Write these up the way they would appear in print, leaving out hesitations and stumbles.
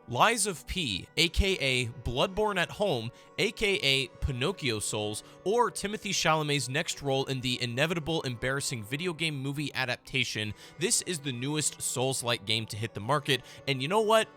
Lies of P, aka Bloodborne at Home, aka Pinocchio Souls, or Timothée Chalamet's next role in the inevitable embarrassing video game movie adaptation, this is the newest Souls-like game to hit the market, and you know what?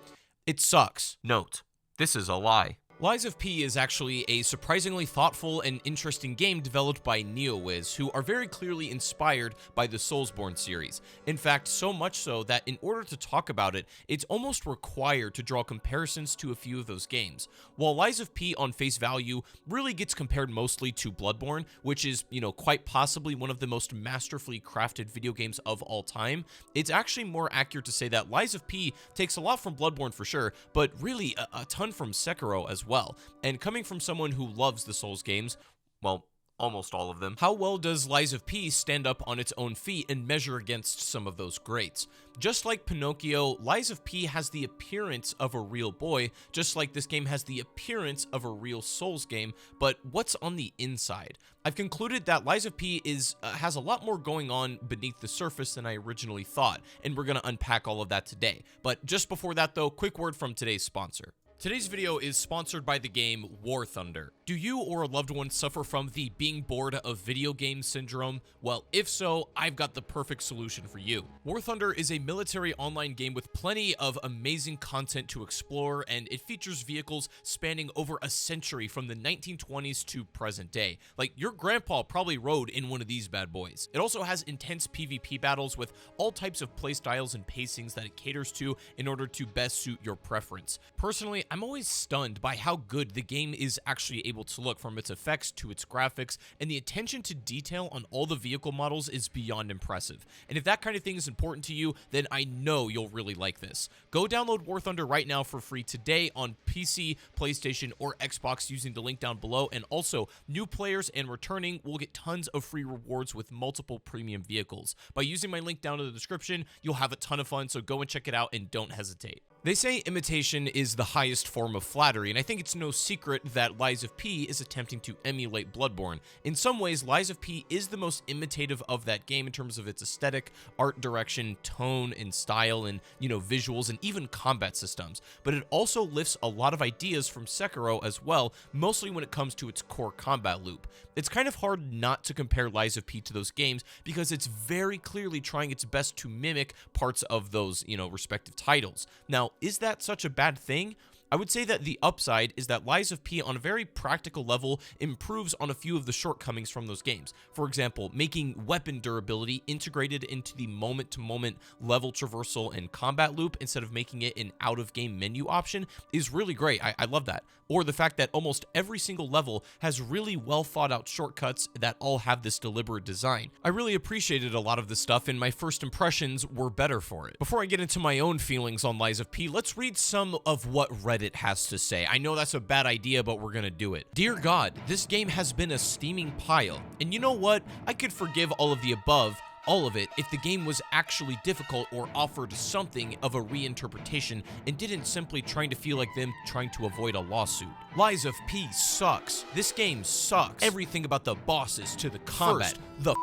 It sucks. Note, this is a lie. Lies of P is actually a surprisingly thoughtful and interesting game developed by Neowiz, who are very clearly inspired by the Soulsborne series. In fact, so much so that in order to talk about it, it's almost required to draw comparisons to a few of those games. While Lies of P on face value really gets compared mostly to Bloodborne, which is, quite possibly one of the most masterfully crafted video games of all time, it's actually more accurate to say that Lies of P takes a lot from Bloodborne for sure, but really a ton from Sekiro as well. And coming from someone who loves the Souls games, well, almost all of them, how well does Lies of P stand up on its own feet and measure against some of those greats? Just like Pinocchio, Lies of P has the appearance of a real boy, just like this game has the appearance of a real Souls game, but what's on the inside? I've concluded that Lies of P has a lot more going on beneath the surface than I originally thought, and we're going to unpack all of that today. But just before that though, quick word from today's sponsor. Today's video is sponsored by the game War Thunder. Do you or a loved one suffer from the being bored of video game syndrome? Well, if so, I've got the perfect solution for you. War Thunder is a military online game with plenty of amazing content to explore, and it features vehicles spanning over a century from the 1920s to present day. Like, your grandpa probably rode in one of these bad boys. It also has intense PvP battles with all types of playstyles and pacings that it caters to in order to best suit your preference. Personally, I'm always stunned by how good the game is actually able to look, from its effects to its graphics, and the attention to detail on all the vehicle models is beyond impressive. And if that kind of thing is important to you, then I know you'll really like this. Go download War Thunder right now for free today on PC, PlayStation, or Xbox using the link down below, and also new players and returning will get tons of free rewards with multiple premium vehicles. By using my link down in the description, you'll have a ton of fun, so go and check it out and don't hesitate. They say imitation is the highest form of flattery, and I think it's no secret that Lies of P is attempting to emulate Bloodborne. In some ways, Lies of P is the most imitative of that game in terms of its aesthetic, art direction, tone, and style, and, visuals, and even combat systems. But it also lifts a lot of ideas from Sekiro as well, mostly when it comes to its core combat loop. It's kind of hard not to compare Lies of P to those games because it's very clearly trying its best to mimic parts of those, respective titles. Now, is that such a bad thing? I would say that the upside is that Lies of P on a very practical level improves on a few of the shortcomings from those games. For example, making weapon durability integrated into the moment-to-moment level traversal and combat loop instead of making it an out-of-game menu option is really great. I love that. Or the fact that almost every single level has really well thought out shortcuts that all have this deliberate design. I really appreciated a lot of this stuff, and my first impressions were better for it. Before I get into my own feelings on Lies of P, let's read some of what Reddit has to say. I know that's a bad idea, but we're gonna do it. Dear God, this game has been a steaming pile. And you know what? I could forgive all of the above, all of it, if the game was actually difficult or offered something of a reinterpretation and didn't simply trying to feel like them trying to avoid a lawsuit. Lies of P sucks. This game sucks. Everything about the bosses to the combat. First, the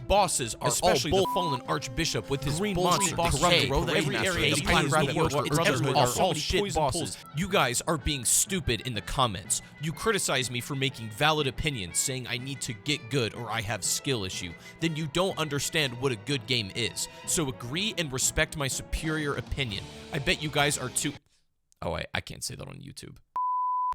bosses are especially the fallen archbishop with his green monster corrupt every area of the brotherhood are all shit bosses. You guys are being stupid in the comments. You criticize me for making valid opinions, saying I need to get good or I have skill issue. Then you don't understand what a good game is. So agree and respect my superior opinion. I bet you guys are too... Oh, I can't say that on YouTube.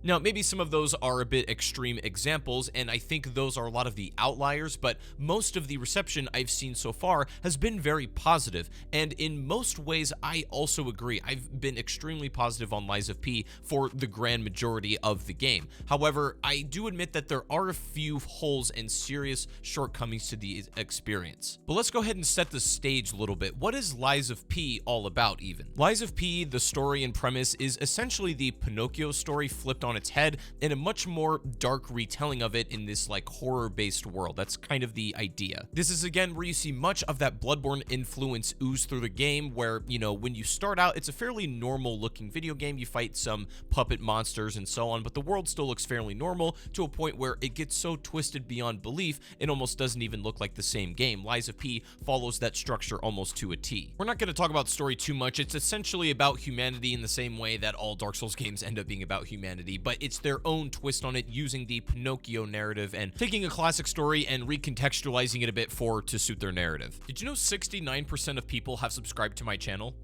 Now, maybe some of those are a bit extreme examples, and I think those are a lot of the outliers, but most of the reception I've seen so far has been very positive, and in most ways, I also agree. I've been extremely positive on Lies of P for the grand majority of the game. However, I do admit that there are a few holes and serious shortcomings to the experience. But let's go ahead and set the stage a little bit. What is Lies of P all about, even? Lies of P, the story and premise, is essentially the Pinocchio story flipped on on its head and a much more dark retelling of it in this like horror-based world. That's kind of the idea. This is again where you see much of that Bloodborne influence ooze through the game, where, you know, when you start out, it's a fairly normal looking video game. You fight some puppet monsters and so on, but the world still looks fairly normal to a point where it gets so twisted beyond belief, it almost doesn't even look like the same game. Lies of P follows that structure almost to a T. We're not going to talk about story too much. It's essentially about humanity in the same way that all Dark Souls games end up being about humanity, but it's their own twist on it, using the Pinocchio narrative and taking a classic story and recontextualizing it a bit to suit their narrative. Did you know 69% of people have subscribed to my channel?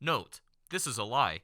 Note, this is a lie.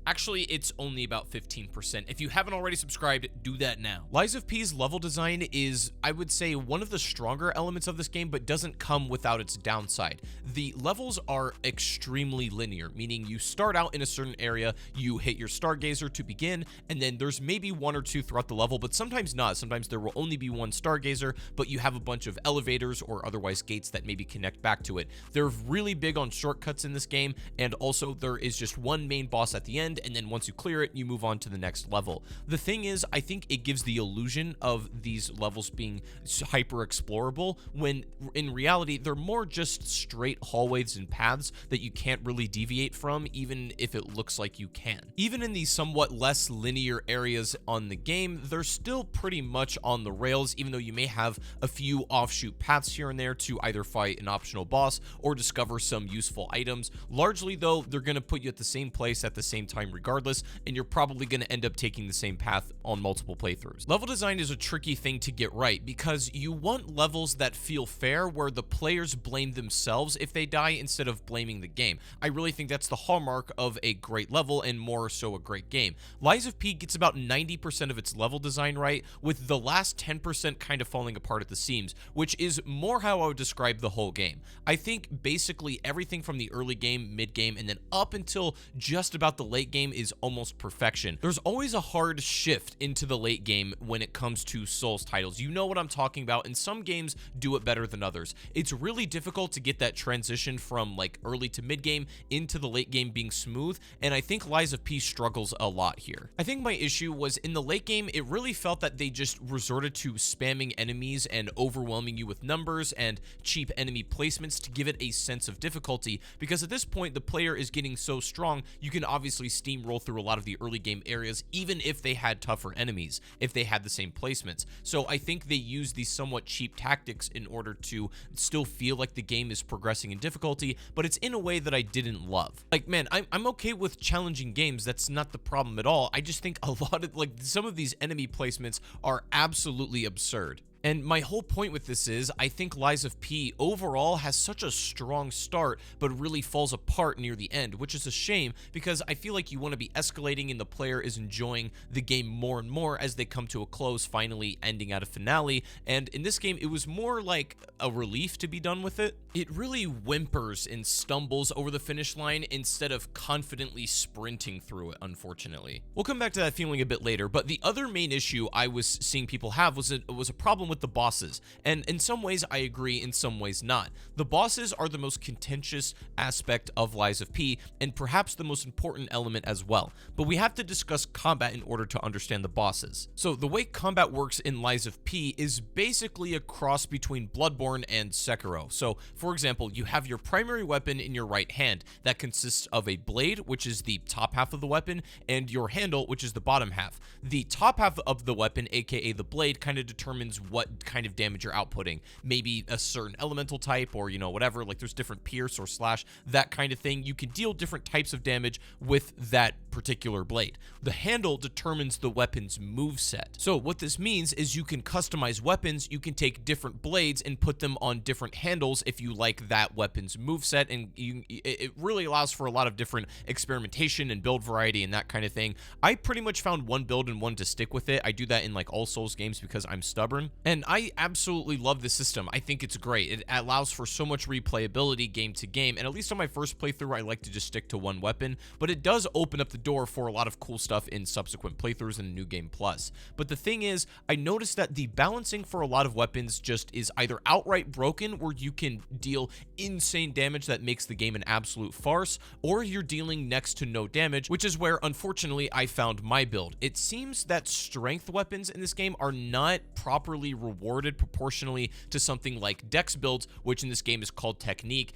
Actually, it's only about 15%. If you haven't already subscribed, do that now. Lies of P's level design is, I would say, one of the stronger elements of this game, but doesn't come without its downside. The levels are extremely linear, meaning you start out in a certain area, you hit your Stargazer to begin, and then there's maybe one or two throughout the level, but sometimes not. Sometimes there will only be one Stargazer, but you have a bunch of elevators or otherwise gates that maybe connect back to it. They're really big on shortcuts in this game, and also there is just one main boss at the end, and then once you clear it, you move on to the next level. The thing is, I think it gives the illusion of these levels being hyper explorable, when in reality, they're more just straight hallways and paths that you can't really deviate from, even if it looks like you can. Even in these somewhat less linear areas on the game, they're still pretty much on the rails, even though you may have a few offshoot paths here and there to either fight an optional boss or discover some useful items. Largely though, they're going to put you at the same place at the same time regardless, and you're probably going to end up taking the same path on multiple playthroughs. Level design is a tricky thing to get right, because you want levels that feel fair, where the players blame themselves if they die instead of blaming the game. I really think that's the hallmark of a great level, and more so a great game. Lies of P gets about 90% of its level design right, with the last 10% kind of falling apart at the seams, which is more how I would describe the whole game. I think basically everything from the early game, mid game, and then up until just about the late game is almost perfection. There's always a hard shift into the late game when it comes to Souls titles. You know what I'm talking about, and some games do it better than others. It's really difficult to get that transition from like early to mid game into the late game being smooth, and I think Lies of P struggles a lot here. I think my issue was in the late game, it really felt that they just resorted to spamming enemies and overwhelming you with numbers and cheap enemy placements to give it a sense of difficulty, because at this point the player is getting so strong, you can obviously steamroll through a lot of the early game areas, even if they had tougher enemies, if they had the same placements. So I think they use these somewhat cheap tactics in order to still feel like the game is progressing in difficulty, but it's in a way that I didn't love. Like, man, I'm okay with challenging games. That's not the problem at all. I just think a lot of, like, some of these enemy placements are absolutely absurd. And my whole point with this is, I think Lies of P overall has such a strong start, but really falls apart near the end, which is a shame, because I feel like you want to be escalating and the player is enjoying the game more and more as they come to a close, finally ending at a finale. And in this game, it was more like a relief to be done with it. It really whimpers and stumbles over the finish line instead of confidently sprinting through it, unfortunately. We'll come back to that feeling a bit later, but the other main issue I was seeing people have was a problem with the bosses, and in some ways I agree, in some ways not. The bosses are the most contentious aspect of Lies of P, and perhaps the most important element as well, but we have to discuss combat in order to understand the bosses. So the way combat works in Lies of P is basically a cross between Bloodborne and Sekiro. So for example, you have your primary weapon in your right hand that consists of a blade, which is the top half of the weapon, and your handle, which is the bottom half. The top half of the weapon, aka the blade, kind of determines what kind of damage you're outputting. Maybe a certain elemental type, or, you know, whatever, like there's different pierce or slash, that kind of thing. You can deal different types of damage with that particular blade. The handle determines the weapon's moveset. So what this means is you can customize weapons. You can take different blades and put them on different handles if you like that weapon's moveset, and it really allows for a lot of different experimentation and build variety and that kind of thing. I pretty much found one build and one to stick with it. I do that in like all Souls games because I'm stubborn. And I absolutely love the system. I think it's great. It allows for so much replayability game to game, and at least on my first playthrough, I like to just stick to one weapon, but it does open up the door for a lot of cool stuff in subsequent playthroughs in New Game Plus. But the thing is, I noticed that the balancing for a lot of weapons just is either outright broken, where you can deal insane damage that makes the game an absolute farce, or you're dealing next to no damage, which is where, unfortunately, I found my build. It seems that strength weapons in this game are not properly rewarded proportionally to something like dex builds, which in this game is called technique.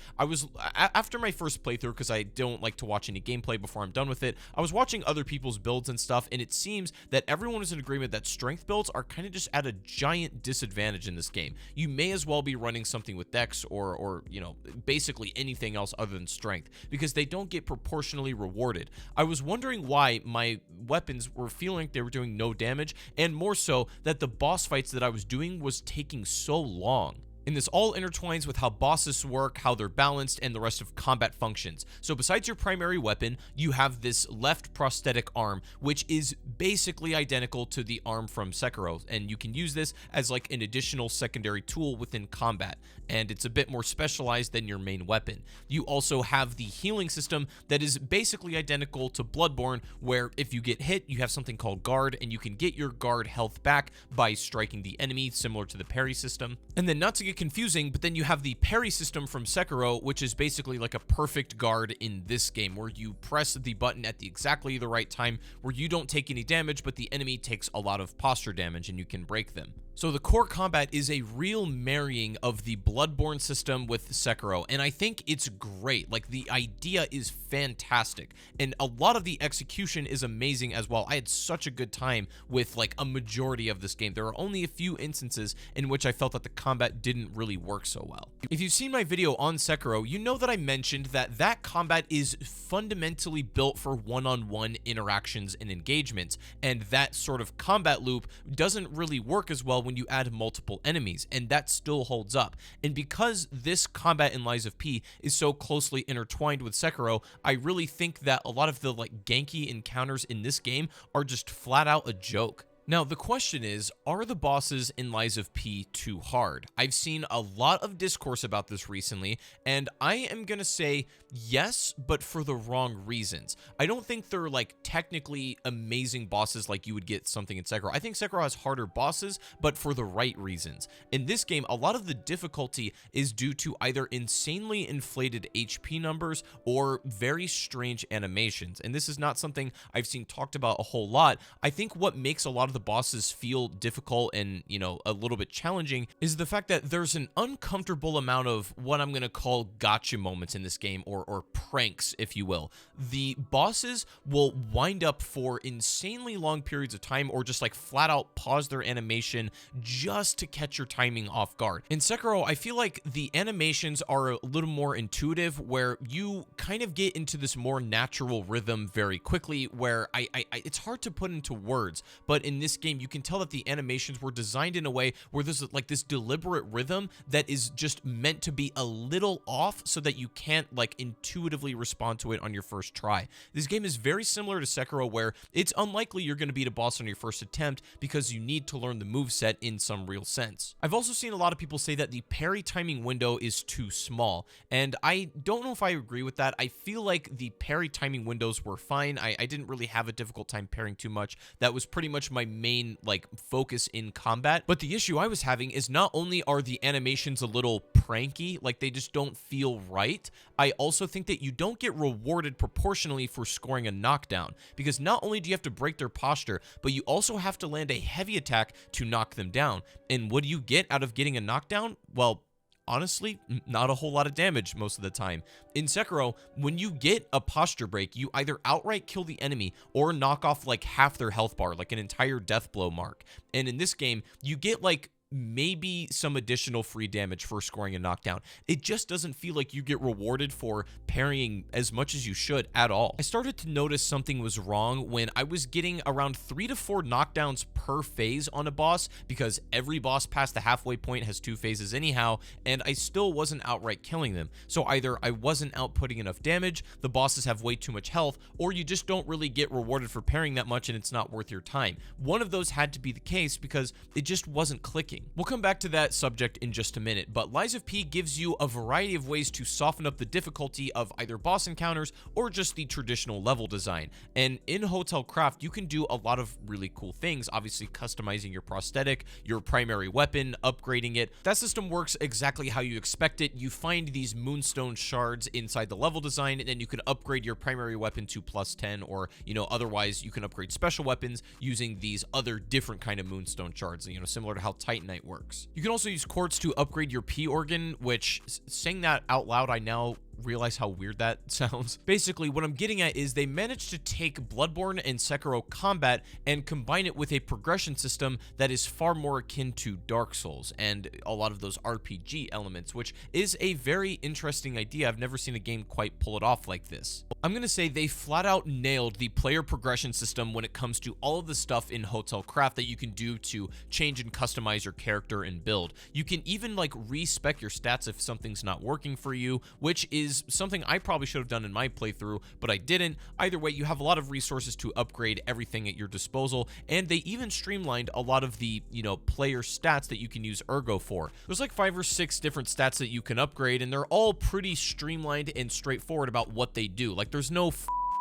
After my first playthrough, because I don't like to watch any gameplay before I'm done with it, I was watching other people's builds and stuff, and it seems that everyone is in agreement that strength builds are kind of just at a giant disadvantage in this game. You may as well be running something with dex or you know, basically anything else other than strength, because they don't get proportionally rewarded. I was wondering why my weapons were feeling like they were doing no damage, and more so that the boss fights that I was doing was taking so long. And this all intertwines with how bosses work, how they're balanced, and the rest of combat functions. So besides your primary weapon, you have this left prosthetic arm, which is basically identical to the arm from Sekiro, and you can use this as like an additional secondary tool within combat, and it's a bit more specialized than your main weapon. You also have the healing system that is basically identical to Bloodborne, where if you get hit, you have something called guard, and you can get your guard health back by striking the enemy, similar to the parry system. And then, not to get confusing, but then you have the parry system from Sekiro, which is basically like a perfect guard in this game, where you press the button at exactly the right time, where you don't take any damage, but the enemy takes a lot of posture damage and you can break them. So the core combat is a real marrying of the Bloodborne system with Sekiro, and I think it's great. Like, the idea is fantastic, and a lot of the execution is amazing as well. I had such a good time with like a majority of this game. There are only a few instances in which I felt that the combat didn't really work so well. If you've seen my video on Sekiro, you know that I mentioned that combat is fundamentally built for one-on-one interactions and engagements, and that sort of combat loop doesn't really work as well when you add multiple enemies, and that still holds up. And because this combat in Lies of P is so closely intertwined with Sekiro, I really think that a lot of the like ganky encounters in this game are just flat out a joke. Now, the question is, are the bosses in Lies of P too hard? I've seen a lot of discourse about this recently, and I am gonna say yes, but for the wrong reasons. I don't think they're like technically amazing bosses like you would get something in Sekiro. I think Sekiro has harder bosses, but for the right reasons. In this game, a lot of the difficulty is due to either insanely inflated HP numbers or very strange animations, and this is not something I've seen talked about a whole lot. I think what makes a lot of the bosses feel difficult and, you know, a little bit challenging is the fact that there's an uncomfortable amount of what I'm going to call gotcha moments in this game, or pranks, if you will. The bosses will wind up for insanely long periods of time, or just like flat out pause their animation just to catch your timing off guard. In Sekiro, I feel like the animations are a little more intuitive, where you kind of get into this more natural rhythm very quickly, where it's hard to put into words, but in this game, you can tell that the animations were designed in a way where there's like this deliberate rhythm that is just meant to be a little off so that you can't like intuitively respond to it on your first try. This game is very similar to Sekiro, where it's unlikely you're going to beat a boss on your first attempt because you need to learn the moveset in some real sense. I've also seen a lot of people say that the parry timing window is too small, and I don't know if I agree with that. I feel like the parry timing windows were fine. I didn't really have a difficult time parrying too much. That was pretty much my main like focus in combat. But the issue I was having is not only are the animations a little pranky, like they just don't feel right, I also think that you don't get rewarded proportionally for scoring a knockdown, because not only do you have to break their posture, but you also have to land a heavy attack to knock them down. And what do you get out of getting a knockdown? Well, honestly, not a whole lot of damage most of the time. In Sekiro, when you get a posture break, you either outright kill the enemy or knock off like half their health bar, like an entire death blow mark. And in this game, you get like maybe some additional free damage for scoring a knockdown. It just doesn't feel like you get rewarded for parrying as much as you should at all. I started to notice something was wrong when I was getting around 3 to 4 knockdowns per phase on a boss, because every boss past the halfway point has 2 phases anyhow, and I still wasn't outright killing them. So either I wasn't outputting enough damage, the bosses have way too much health, or you just don't really get rewarded for parrying that much and it's not worth your time. One of those had to be the case, because it just wasn't clicking. thinking. We'll come back to that subject in just a minute, but Lies of P gives you a variety of ways to soften up the difficulty of either boss encounters or just the traditional level design. And in Hotel Craft, you can do a lot of really cool things, obviously customizing your prosthetic, your primary weapon, upgrading it. That system works exactly how you expect it. You find these moonstone shards inside the level design, and then you can upgrade your primary weapon to +10, or, otherwise you can upgrade special weapons using these other different kind of moonstone shards, similar to how Titanite works. You can also use quartz to upgrade your P organ, which, saying that out loud, I now realize how weird that sounds. Basically, what I'm getting at is they managed to take Bloodborne and Sekiro combat and combine it with a progression system that is far more akin to Dark Souls and a lot of those RPG elements, which is a very interesting idea. I've never seen a game quite pull it off like this. I'm gonna say they flat out nailed the player progression system when it comes to all of the stuff in Hotel Craft that you can do to change and customize your character and build. You can even respec your stats if something's not working for you, which is something I probably should have done in my playthrough, but I didn't. Either way, you have a lot of resources to upgrade everything at your disposal, and they even streamlined a lot of the, player stats that you can use Ergo for. There's 5 or 6 different stats that you can upgrade, and they're all pretty streamlined and straightforward about what they do. There's no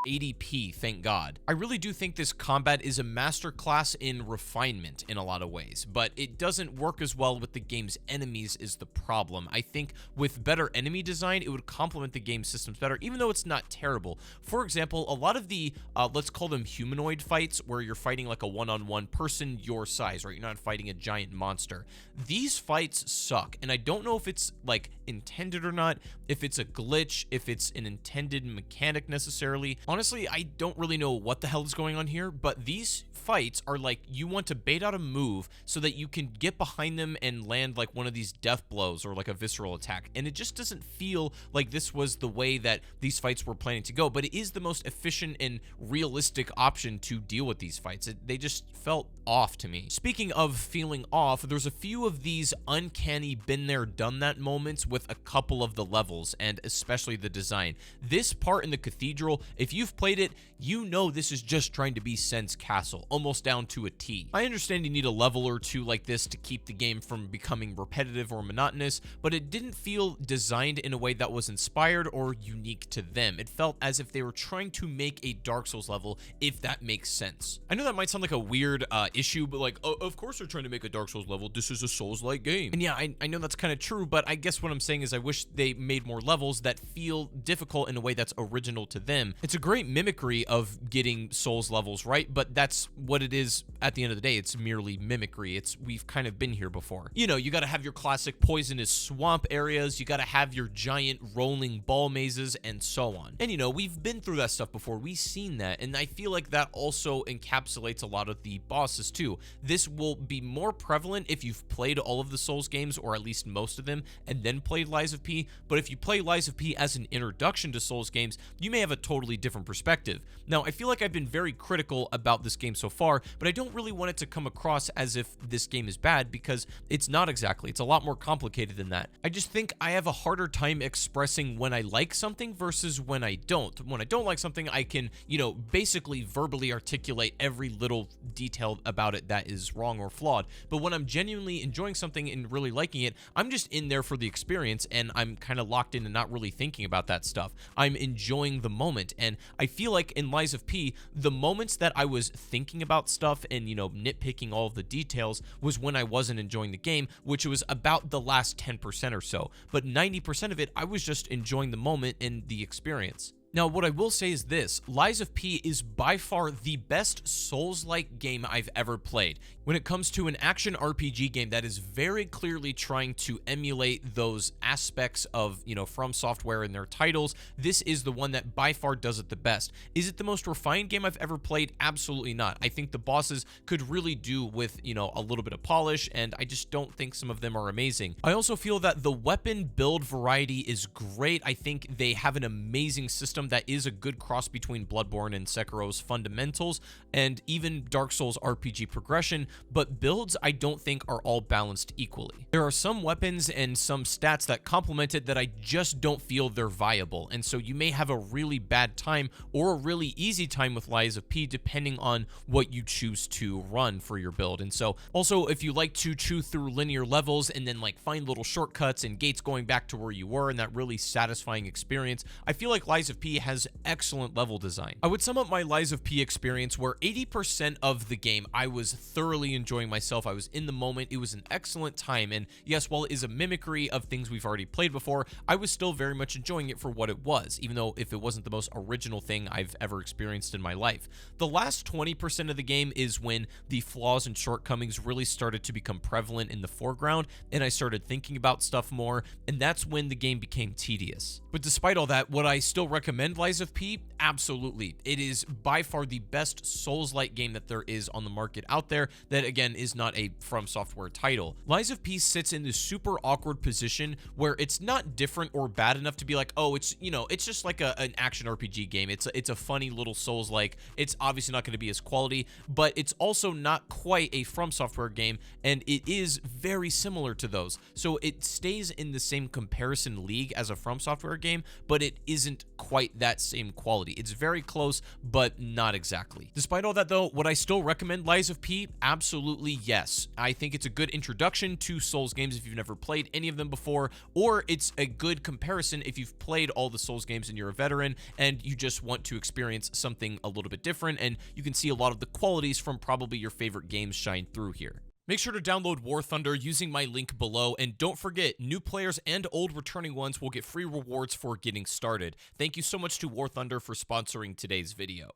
ADP, thank God. I really do think this combat is a masterclass in refinement in a lot of ways, but it doesn't work as well with the game's enemies is the problem. I think with better enemy design, it would complement the game systems better, even though it's not terrible. For example, a lot of the, let's call them humanoid fights, where you're fighting a one-on-one person your size, right? You're not fighting a giant monster. These fights suck, and I don't know if it's, intended or not, if it's a glitch, if it's an intended mechanic necessarily. Honestly, I don't really know what the hell is going on here, but these fights are you want to bait out a move so that you can get behind them and land one of these death blows or a visceral attack, and it just doesn't feel like this was the way that these fights were planning to go, but it is the most efficient and realistic option to deal with these fights. They just felt off to me. Speaking of feeling off, there's a few of these uncanny been there done that moments with a couple of the levels, and especially the design. This part in the cathedral, if you've played it, you know this is just trying to be Sen's Castle, almost down to a T. I understand you need a level or two like this to keep the game from becoming repetitive or monotonous, but it didn't feel designed in a way that was inspired or unique to them. It felt as if they were trying to make a Dark Souls level, if that makes sense. I know that might sound like a weird issue, but of course they're trying to make a Dark Souls level. This is a Souls-like game. And yeah, I know that's kind of true, but I guess what I'm saying is I wish they made more levels that feel difficult in a way that's original to them. It's a great mimicry of getting Souls levels, right? But that's what it is at the end of the day. It's merely mimicry. We've kind of been here before. You gotta have your classic poisonous swamp areas, you gotta have your giant rolling ball mazes, and so on. And we've been through that stuff before. We've seen that, and I feel like that also encapsulates a lot of the bosses too. This will be more prevalent if you've played all of the Souls games, or at least most of them, and then played Lies of P. But if you play Lies of P as an introduction to Souls games, you may have a totally different perspective. Now, I feel like I've been very critical about this game so far, but I don't really want it to come across as if this game is bad, because it's not exactly. It's a lot more complicated than that. I just think I have a harder time expressing when I like something versus when I don't. When I don't like something, I can, basically verbally articulate every little detail about it that is wrong or flawed. But when I'm genuinely enjoying something and really liking it, I'm just in there for the experience, and I'm kind of locked in and not really thinking about that stuff. I'm enjoying the moment, and I feel like in Lies of P, the moments that I was thinking about stuff and, nitpicking all of the details was when I wasn't enjoying the game, which was about the last 10% or so. But 90% of it, I was just enjoying the moment and the experience. Now, what I will say is this: Lies of P is by far the best Souls-like game I've ever played. When it comes to an action RPG game that is very clearly trying to emulate those aspects of, From Software in their titles, this is the one that by far does it the best. Is it the most refined game I've ever played? Absolutely not. I think the bosses could really do with, a little bit of polish, and I just don't think some of them are amazing. I also feel that the weapon build variety is great. I think they have an amazing system system that is a good cross between Bloodborne and Sekiro's fundamentals, and even Dark Souls RPG progression, but builds I don't think are all balanced equally. There are some weapons and some stats that complement it that I just don't feel they're viable, and so you may have a really bad time or a really easy time with Lies of P depending on what you choose to run for your build. And so also, if you like to chew through linear levels and then like find little shortcuts and gates going back to where you were and that really satisfying experience, I feel like Lies of P has excellent level design. I would sum up my Lies of P experience where 80% of the game I was thoroughly enjoying myself. I was in the moment. It was an excellent time, and yes, while it is a mimicry of things we've already played before, I was still very much enjoying it for what it was, even though if it wasn't the most original thing I've ever experienced in my life. The last 20% of the game is when the flaws and shortcomings really started to become prevalent in the foreground, and I started thinking about stuff more, and that's when the game became tedious. But despite all that, would I still recommend Lies of P? Absolutely. It is by far the best Souls-like game that there is on the market out there that, again, is not a From Software title. Lies of P sits in this super awkward position where it's not different or bad enough to be like, oh, it's, you know, it's just like an action RPG game. It's a funny little Souls-like. It's obviously not going to be as quality, but it's also not quite a From Software game, and it is very similar to those. So it stays in the same comparison league as a From Software game, but it isn't quite that same quality. It's very close, but not exactly. Despite all that though, would I still recommend Lies of P? Absolutely yes. I think it's a good introduction to Souls games if you've never played any of them before, or it's a good comparison if you've played all the Souls games and you're a veteran and you just want to experience something a little bit different, and you can see a lot of the qualities from probably your favorite games shine through here. Make sure to download War Thunder using my link below, and don't forget, new players and old returning ones will get free rewards for getting started. Thank you so much to War Thunder for sponsoring today's video.